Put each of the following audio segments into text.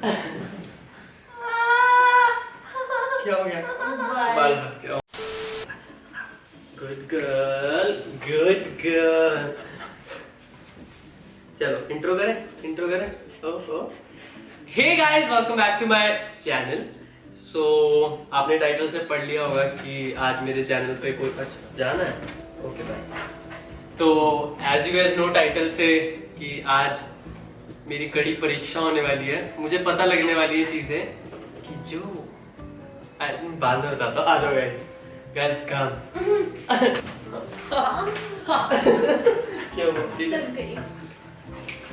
क्या हो गया? बाल फंस गया। Good girl, good girl. चलो इंट्रो करें। ओहो। Hey guys, welcome back to my channel. So आपने टाइटल से पढ़ लिया होगा कि आज मेरे चैनल पे कोई अच्छा जाना है। Okay bye. तो as you guys know title से कि आज मेरी कड़ी परीक्षा होने वाली है। मुझे पता लगने वाली है चीजें कि जो बाद में बताता हूँ। आ जाओ गाइस काम। क्या लग गई।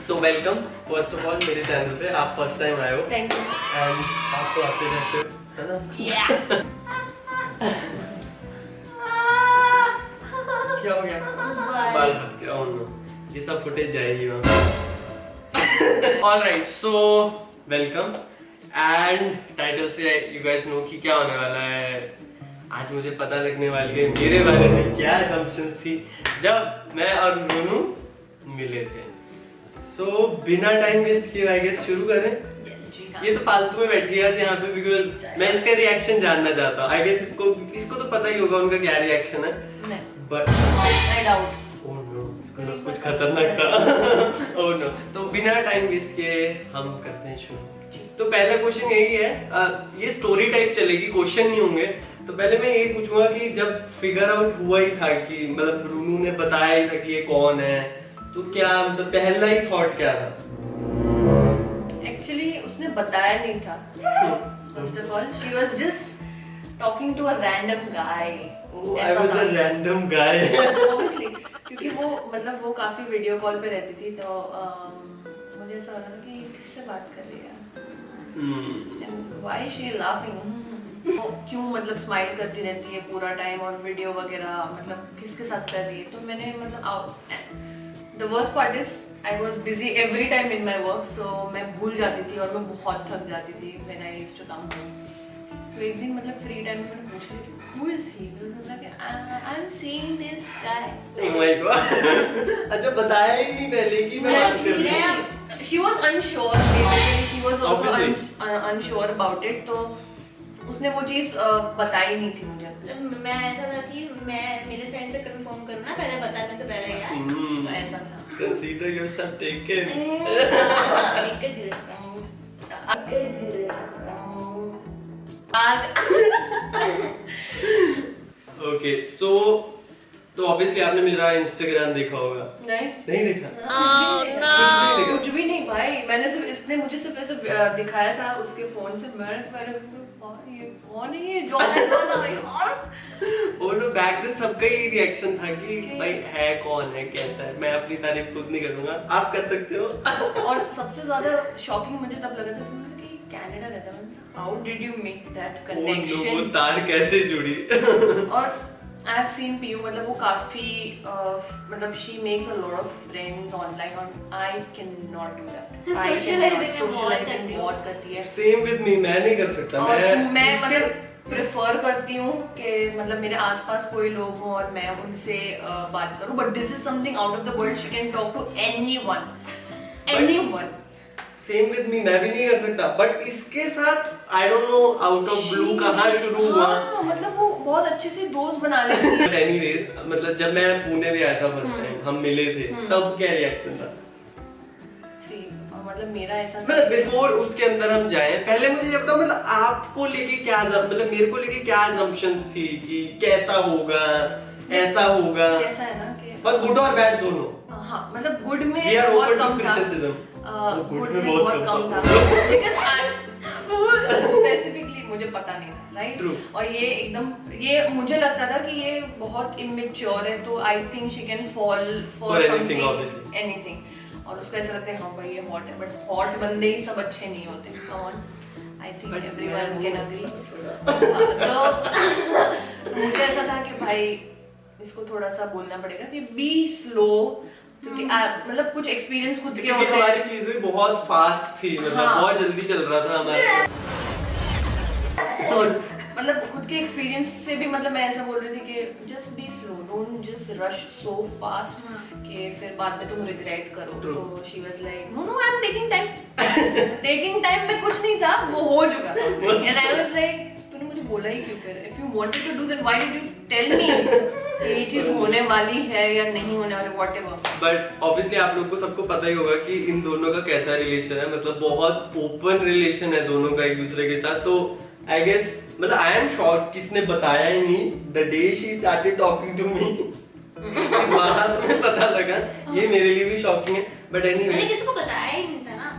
So welcome first of all मेरे चैनल पे। आप फर्स्ट टाइम आए हो। Thank you. एंड आप तो आते रहते हो, है ना? क्या हो गया? बाल फंस गया। ओह नो, ये सब फुटेज जाएगी वहाँ। Alright, so welcome. And title से यू गाइस नो कि क्या होने वाला है। आज मुझे पता लगने वाली है मेरे बारे में क्या assumptions थी जब मैं और नूनू मिले थे। सो बिना टाइम वेस्ट किए आई गेस शुरू करें। ये तो फालतू में बैठी है यहाँ पे बिकॉज मैं इसका रिएक्शन जानना चाहता हूँ। आई गेस इसको तो पता ही होगा उनका क्या रिएक्शन है। But I doubt. Oh no, कुछ खतरनाक था। ओह नो, तो बिना टाइम वेस्ट किए हम करते हैं शुरू। तो पहला क्वेश्चन यही है, ये स्टोरी टाइप चलेगी, क्वेश्चन नहीं होंगे। तो पहले मैं ये पूछूंगा कि जब फिगर आउट हुआ ही था कि मतलब रूनू ने बताया ही था कि ये कौन है, तो क्या मतलब पहला ही थॉट क्या था? एक्चुअली उसने बताया नहीं था। First of all she was just talking to a random guy. I was a random guy. Obviously, क्योंकि वो मतलब वो काफी वीडियो कॉल पे रहती थी, तो मुझे ऐसा लगा कि किससे बात कर रही है, व्हाई शी लाफिंग, वो क्यों मतलब स्माइल करती रहती है पूरा टाइम और वीडियो वगैरह मतलब किसके साथ कर रही है। तो मैंने मतलब the worst part is I was busy every time in my work, so मैं भूल जाती थी और मैं बहुत थक जाती थी when I used to come home. तो एक दिन मतलब फ्री टाइम में मैंने पूछ लिया who is he, I am seeing this guy. Oh my God. अच्छा बताया ही नहीं पहले कि मैं बात कर रही हूं। She was unsure, she was also unsure about it. तो उसने वो चीज बताई नहीं थी मुझे। मैं ऐसा था कि मैं मेरे फ्रेंड से कंफर्म करना पहले बताने से पहले यार। तो ऐसा था। Consider yourself taken. Okay, so तो ऑब्वियसली आपने मेरा इंस्टाग्राम देखा होगा। नहीं देखा? कुछ भी नहीं भाई, मैंने सिर्फ इसने मुझे सिर्फ ऐसे दिखाया था उसके फोन से। मैंने ये कौन है ये जॉन यार। और नो बैक देन सबका ही रिएक्शन था कि भाई है कौन है, कैसा है। मैं अपनी तारीफ खुद नहीं करूंगा, आप कर सकते हो। और सबसे ज्यादा शॉकिंग मुझे तब लगा था कि कनाडा रहता है। How did you make that connection? वो तार कैसे जुड़ी? और I have seen Piyu, मतलब वो काफी मतलब she makes a lot of friends online and I cannot do that. Socializing बहुत करती है। Same with me, मैं नहीं कर सकता। मैं मतलब प्रेफर करती हूँ कि मतलब मेरे आसपास कोई लोग हों और मैं उनसे बात करूँ। But this is something out of the world. She can talk to anyone. Same with me, मैं भी नहीं कर सकता। बट इसके साथ I don't know out of blue कहाँ शुरू हुआ। मतलब वो बहुत अच्छे से दोस्त बना लेती है। बट एनीवेज, मतलब जब मैं पुणे में आया था फर्स्ट टाइम, हम मिले थे, तब क्या रिएक्शन था? मतलब मेरा ऐसा मतलब बिफोर उसके अंदर हम जाए, पहले मुझे ये बताओ मतलब आपको लेके क्या मतलब मेरे को लेके क्या assumptions थी कि कैसा होगा, ऐसा होगा। कैसा है ना कि गुड और बैड दोनों। हाँ, मतलब गुड में बहुत कम था, गुड में बहुत कम था स्पेसिफिकली मुझे पता नहीं था, राइट। और ये एकदम ये मुझे लगता था कि ये बहुत इमेच्योर है, तो I think she can fall for something, anything. और उसको ऐसा लगता है हाँ भाई ये हॉट है, बट हॉट बंदे ही सब अच्छे नहीं होते। कौन I think everyone can agree. तो मुझे ऐसा था कि भाई इसको थोड़ा सा बोलना पड़ेगा कि बी स्लो, क्योंकि मतलब कुछ एक्सपीरियंस खुद के होते हैं। हमारी चीजें बहुत फास्ट थी, मतलब बहुत जल्दी चल रहा था हमारा। मतलब खुद के एक्सपीरियंस से भी मतलब मैं ऐसा बोल रही थी कि just be slow, don't just rush so fast कि फिर बाद में तुम रिग्रेट करो। तो she was like no no I am taking time. Taking time में कुछ नहीं था, वो हो चुका था। एंड आई वाज लाइक तूने मुझे बोला ही क्यों? फिर if you wanted to do then why did you tell me ये चीज होने वाली है या नहीं होने वाली, व्हाटएवर। बट ऑब्वियसली आप लोग को सबको पता ही होगा कि इन दोनों का कैसा रिलेशन है, मतलब बहुत ओपन रिलेशन है दोनों का एक दूसरे के साथ। तो आई गेस मतलब आई एम शॉक्ड किसने बताया ही नहीं the day she started talking to me. वहां तुम्हें पता लगा, ये मेरे लिए भी शॉकिंग है। बट एनीवे किसी को बताया ही नहीं था ना।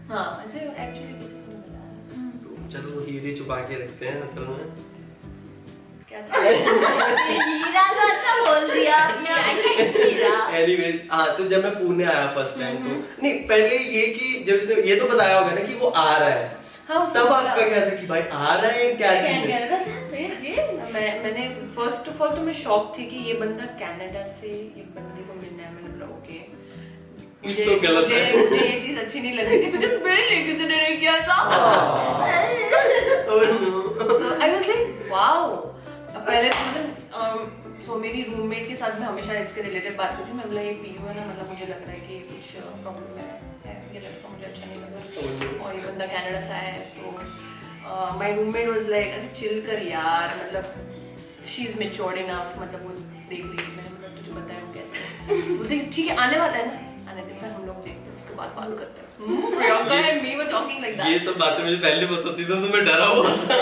हाँ ऐसे एक्चुअली किसी को नहीं बताया। चलो हीरे छुपा के रखते हैं असल में। क्या था? हीरा तो अच्छा बोल दिया हीरा। Anyways, हाँ तो जब मैं पुणे आया फर्स्ट टाइम तो नहीं, पहले ये कि जब इसने ये तो बताया होगा ना कि वो आ रहा है, हाँ तब आपका क्या था कि भाई आ रहा है क्या सीन है? मैंने फर्स्ट ऑफ ऑल तो मैं शॉक थी कि ये बंदा कनाडा से ये बंदे को मिलना है। मैंने बोला ओके कुछ तो गलत है। मुझे ये चीज अच्छी नहीं लगी थी बिकॉज़ मेरे लिए किसी ने नहीं किया था। Oh no. So I was like wow. पहले तो मतलब सो मेरी रूममेट के साथ मैं हमेशा इसके रिलेटेड बात करती थी। मैं बोला ये पीयू है ना, मतलब मुझे लग रहा है कि कुछ प्रॉब्लम है, ये लड़का मुझे अच्छा नहीं लग रहा और ये बंदा कनाडा से आया है। तो माय रूममेट वाज लाइक अरे चिल कर यार, मतलब शी इज मैच्योर्ड इनफ, मतलब वो देख लेगी। मैंने मतलब तुझे बताया वो कैसे। बोलते ठीक है आने वाला है ना, आने देते हैं, हम लोग देखते हैं उसके बाद बात करते हैं। Priyanka and me were talking like that. ये सब बातें मुझे पहले बताती तो मैं डरा हुआ था।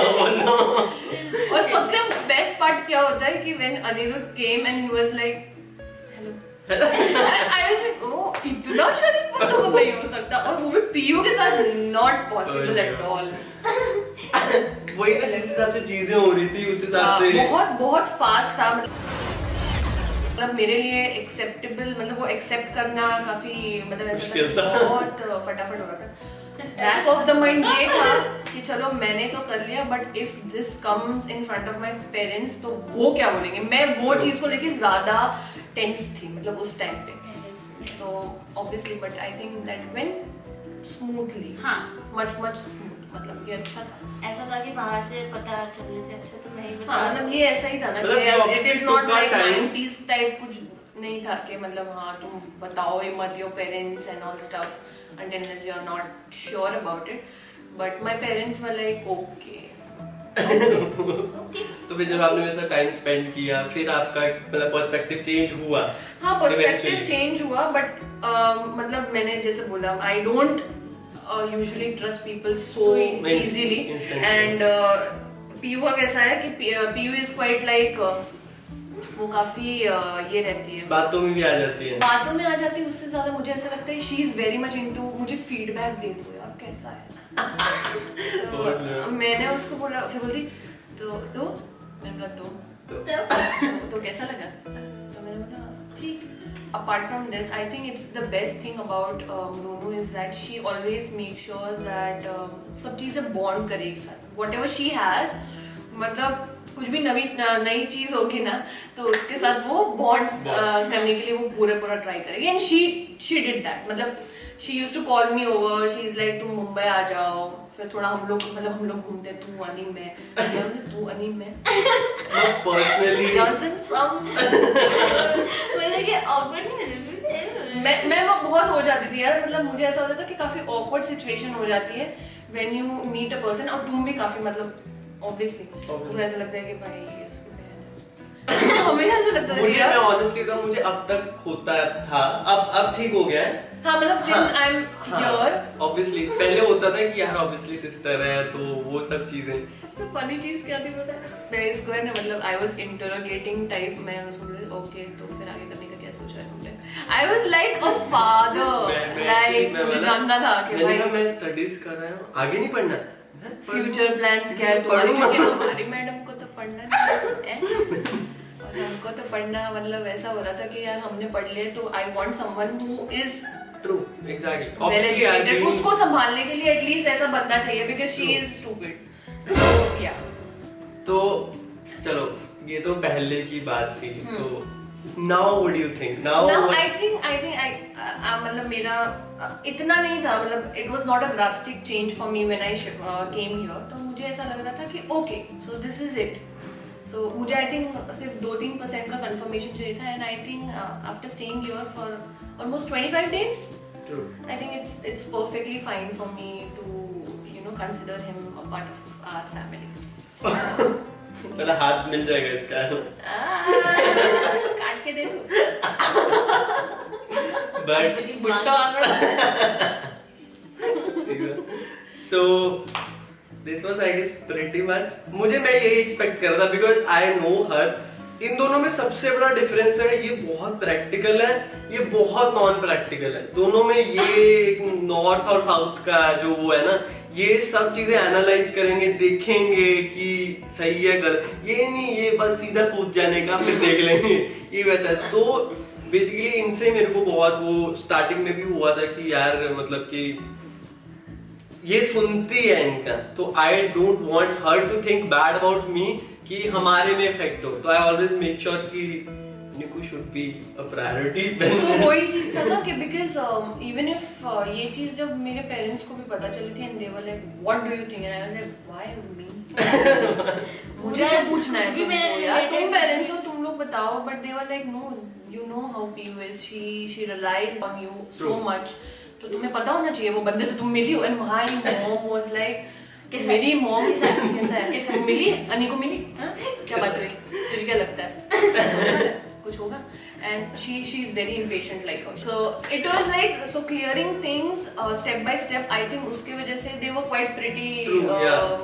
और सबसे बेस्ट पार्ट क्या होता है कि when Aniruddh came and he was like hello, I was like oh इतना शरीफ बंदा तो नहीं हो सकता, और वो भी पीयू के साथ नॉट पॉसिबल एट ऑल। वही ना, जिस हिसाब से चीजें हो रही थी उस हिसाब से बहुत फास्ट था। मतलब मेरे लिए एक्सेप्टेबल, मतलब वो एक्सेप्ट करना काफी मतलब ऐसा था, बहुत फटाफट हो रहा था। बैक ऑफ द माइंड ये था कि चलो मैंने तो कर लिया, but if this comes in front of my parents तो वो क्या बोलेंगे। मैं वो चीज को लेके ज्यादा टेंस थी मतलब उस टाइम पे। तो obviously but I think that went smoothly, हाँ मच स्मूथ, मतलब ये अच्छा था। ऐसा था कि बाहर से पता चलने से अच्छा तो नहीं बता। हाँ मतलब ये ऐसा ही था ना मतलब कि it is not like 90s type कुछ नहीं था कि मतलब हाँ तुम बताओ ही मत your parents and all stuff unless you are not sure about it, but my parents were like okay. तो फिर जब आपने मेरे साथ टाइम स्पेंड किया फिर आपका मतलब पर्सपेक्टिव चेंज हुआ? हाँ पर्सपेक्टिव चेंज हुआ, बट मतलब मैंने जैसे बोला I don't usually trust people so easily. And Piu का कैसा है कि पीयू इज क्वाइट लाइक वो काफी ये रहती है, बातों में भी आ जाती है, बातों में आ जाती है। उससे ज्यादा मुझे ऐसा लगता है she is very much into मुझे फीडबैक दे दो यार कैसा है। तो मैंने उसको बोला, फिर बोली तो मैंने बोला तो कैसा लगा? तो मैंने बोला ठीक। Apart from this, I think it's the best thing about Munu is that she always makes sure that सब चीजें bond करे एक साथ। Whatever she has, मतलब कुछ भी नई चीज होगी ना तो उसके साथ वो बॉन्ड करने के लिए वो पूरा ट्राई करेगी। एंड शी डिड दैट, मतलब she used to call me over, she is like तुम मुंबई आ जाओ, फिर थोड़ा हम लोग घूमते, तू अनिम में, तू अनिम में पर्सनली doesn't some मतलब कि awkward है। मैं बहुत हो जाती थी यार, मतलब मुझे ऐसा होता था कि काफी ऑकवर्ड सिचुएशन हो जाती है when you meet a person. और तुम भी काफी मतलब ऑब्वियसली मुझे ऐसा लगता है कि भाई ये उसकी बहन है। हमें ऐसा लगता है मुझे, मैं ऑनेस्टली था, मुझे अब तक होता था, अब ठीक हो गया है। हाँ मतलब since I am here obviously पहले होता था कि यार ऑब्वियसली सिस्टर है तो वो सब चीजें। तो फनी चीज क्या थी पता है? मैं इसको है ना मतलब आई वाज इंटरोगेटिंग टाइप, मैं उसको बोली ओके तो फिर आगे करने का क्या सोचा है तुमने? आई was like a father, like मुझे जानना था कि भाई मैं स्टडीज कर रहा हूँ, आगे नहीं पढ़ना, फ्यूचर प्लान्स क्या है तुम्हारे? क्योंकि हमारी मैडम को तो पढ़ना नहीं है और हमको तो पढ़ना मतलब ऐसा हो रहा था कि यार हमने पढ़ लिया तो I want someone who is true exactly well educated. उसको संभालने के लिए एटलीस्ट ऐसा बनना चाहिए बिकॉज़ शी इज स्टूपिड। या तो चलो ये तो पहले की बात थी। तो Now what do you think? Now I what's- think मतलब मेरा इतना नहीं था, मतलब it was not a drastic change for me when I came here. तो मुझे ऐसा लग रहा था कि okay, so this is it. So मुझे I think सिर्फ 2-3% का confirmation चाहिए था, and I think after staying here for almost 25 days, True. I think it's perfectly fine for me to consider him a part of our family. पहला हाथ मिल जाएगा इसका. काट के दे दो। But बुट्टा आंकड़ा. so this was I guess pretty much. मुझे मैं यही एक्सपेक्ट कर रहा था because I know her. इन दोनों में सबसे बड़ा डिफरेंस है, ये बहुत प्रैक्टिकल है, ये बहुत नॉन प्रैक्टिकल है. दोनों में ये नॉर्थ और साउथ का जो वो है ना, ये सब चीजें एनालाइज करेंगे, देखेंगे कि सही है गलत. ये नहीं ये बस सीधा कूद जाने का फिर देख लेंगे, ये वैसा है. तो बेसिकली इनसे मेरे को बहुत वो स्टार्टिंग में भी हुआ था कि यार मतलब कि ये सुनती है इनका, तो I don't want her to think bad about me कि हमारे में इफेक्ट हो. तो आई ऑलवेज मेक श्योर कि निकू शुड बी अ प्रायोरिटी. तो वही चीज था ना कि बिकॉज इवन इफ ये चीज जब मेरे पेरेंट्स को भी पता चली थी, and they were like what do you think, and I was like why मी, मुझे क्या पूछना है तुमको यार, तुम पेरेंट्स हो, तुम लोग बताओ. But they were like no, you know how Piu is, she relies on you so much, तो तुम्हें पता होना चाहिए वो बंदे से तुम मिली हो. And my mom was like मेरी मॉम कैसा है मिली, अनी को मिली, हाँ क्या बात हुई, तुझे क्या लगता है कुछ होगा. And she is very impatient like her. So it was like so clearing things step by step. I think उसके वजह से they were quite pretty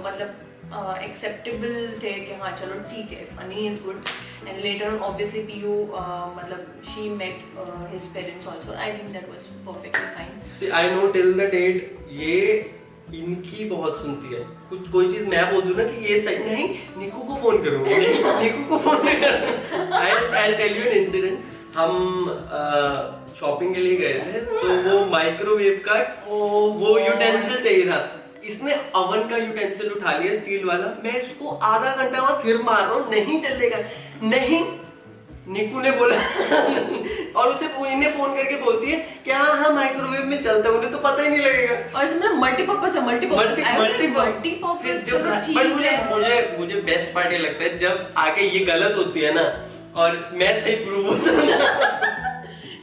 मतलब acceptable थे कि हाँ चलो ठीक है, Ani is good. And later on obviously Piyu मतलब she met his parents also. I think that was perfectly fine. See, I know till the date ये इनकी बहुत सुनती है. कुछ कोई चीज मैं बोल दूं ना कि ये सही नहीं, निकू को फोन करूंगा, निकू को फोन करूंगा. I'll tell you an incident. हम शॉपिंग के लिए गए थे, तो वो माइक्रोवेव का वो यूटेंसिल चाहिए था. इसने अवन का यूटेंसिल उठा लिया स्टील वाला. मैं इसको आधा घंटा वहां सिर मार रहा हूँ, नहीं चलेगा, नहीं. निकू ने बोला और उसे इन्हें फोन करके बोलती है कि हाँ माइक्रोवेव में चलता है, उन्हें तो पता ही नहीं लगेगा. और इसमें मल्टीपर्पज है, मल्टीपर्पज. बट मुझे बेस्ट पार्ट ये लगता है जब आके ये गलत होती है ना और मैं सही प्रूव होता हूँ.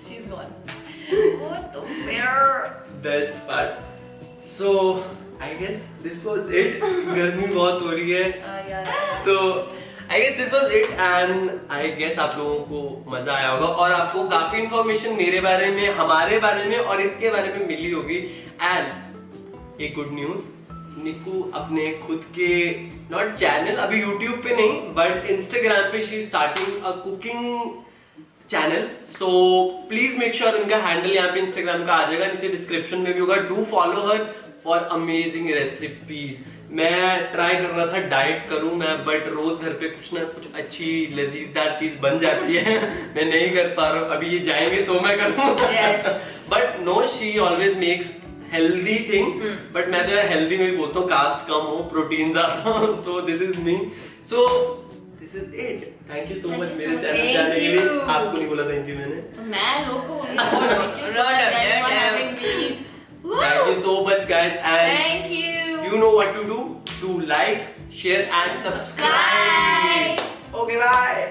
She's gone. वो तो best part. So I guess this was it. गर्मी बहुत हो रही है, तो I guess this was it, and I guess आप लोगों को मजा आया होगा और आपको काफी इंफॉर्मेशन मेरे बारे में, हमारे बारे में और इनके बारे में मिली होगी. एंड एक गुड न्यूज, निकू अपने खुद के नॉट चैनल, अभी YouTube पे नहीं बट Instagram पे she starting a cooking channel. So please make sure उनका हैंडल यहाँ पे Instagram का आ जाएगा, नीचे डिस्क्रिप्शन में भी होगा. Do follow her for amazing recipes. मैं ट्राई कर रहा था डाइट करूं मैं, बट रोज घर पे कुछ ना कुछ अच्छी लजीजदार चीज बन जाती है. मैं नहीं कर पा रहा हूँ, अभी ये जाएंगे तो मैं करूँ. But no, she always makes healthy thing. But मैं तो यार हेल्दी में भी बोलता हूँ, कार्ब्स कम हो, प्रोटीन ज्यादा हो. तो this is me. So this is it. Thank you so much मेरे चैनल जाने के लिए. आपको नहीं बोला थैंक यू मैंने. मैं लोग को Thank you so much guys, and Thank you. you know what to do. Do like, share and subscribe. Okay, bye.